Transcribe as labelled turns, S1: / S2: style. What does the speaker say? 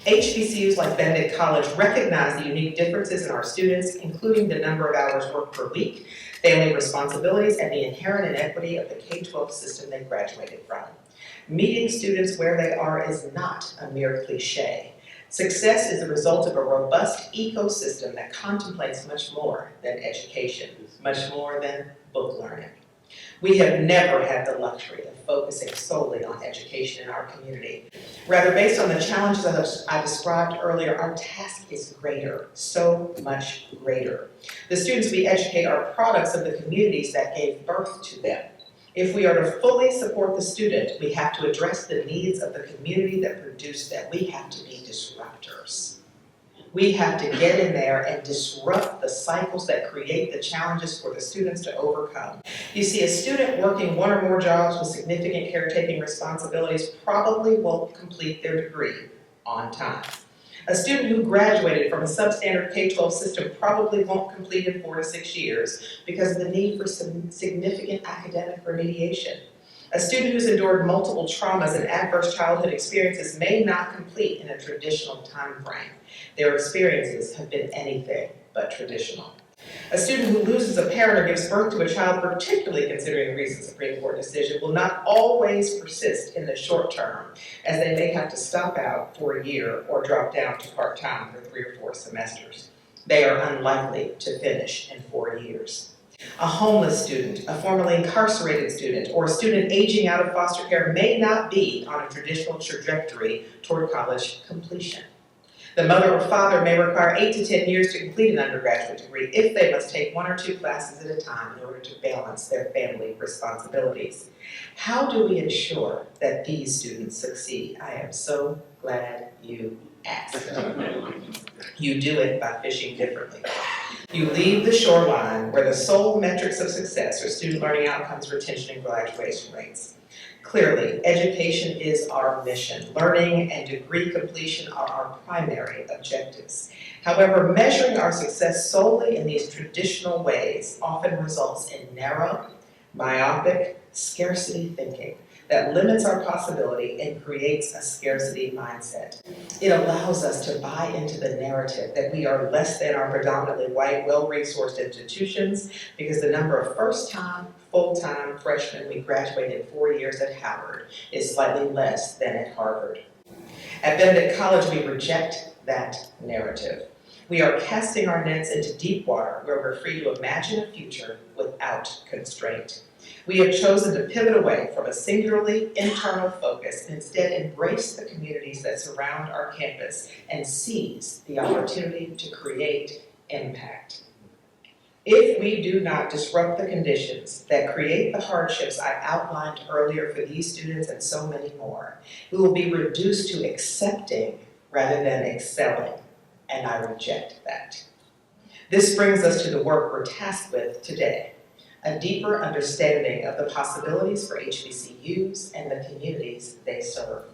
S1: HBCUs like Benedict College recognize the unique differences in our students, including the number of hours worked per week, family responsibilities, and the inherent inequity of the K-12 system they graduated from. Meeting students where they are is not a mere cliche. Success is the result of a robust ecosystem that contemplates much more than education, much more than book learning. We have never had the luxury of focusing solely on education in our community. Rather, based on the challenges I described earlier, our task is greater, so much greater. The students we educate are products of the communities that gave birth to them. If we are to fully support the student, we have to address the needs of the community that produced them. We have to be disruptors. We have to get in there and disrupt the cycles that create the challenges for the students to overcome. You see, a student working one or more jobs with significant caretaking responsibilities probably won't complete their degree on time. A student who graduated from a substandard K-12 system probably won't complete in 4 to 6 years because of the need for some significant academic remediation. A student who's endured multiple traumas and adverse childhood experiences may not complete in a traditional time frame. Their experiences have been anything but traditional. A student who loses a parent or gives birth to a child, particularly considering a recent Supreme Court decision, will not always persist in the short term, as they may have to stop out for a year or drop down to part-time for 3 or 4 semesters. They are unlikely to finish in 4 years. A homeless student, a formerly incarcerated student, or a student aging out of foster care may not be on a traditional trajectory toward college completion. The mother or father may require 8 to 10 years to complete an undergraduate degree if they must take 1 or 2 classes at a time in order to balance their family responsibilities. How do we ensure that these students succeed? I am so glad you asked. You do it by fishing differently. You leave the shoreline where the sole metrics of success are student learning outcomes, retention, and graduation rates. Clearly, education is our mission. Learning and degree completion are our primary objectives. However, measuring our success solely in these traditional ways often results in narrow, myopic, scarcity thinking that limits our possibility and creates a scarcity mindset. It allows us to buy into the narrative that we are less than our predominantly white, well-resourced institutions because the number of first-time, full-time freshmen we graduate in 4 years at Howard is slightly less than at Harvard. At Benedict College, we reject that narrative. We are casting our nets into deep water where we're free to imagine a future without constraint. We have chosen to pivot away from a singularly internal focus and instead embrace the communities that surround our campus and seize the opportunity to create impact. If we do not disrupt the conditions that create the hardships I outlined earlier for these students and so many more, we will be reduced to accepting rather than excelling, and I reject that. This brings us to the work we're tasked with today. A deeper understanding of the possibilities for HBCUs and the communities they serve.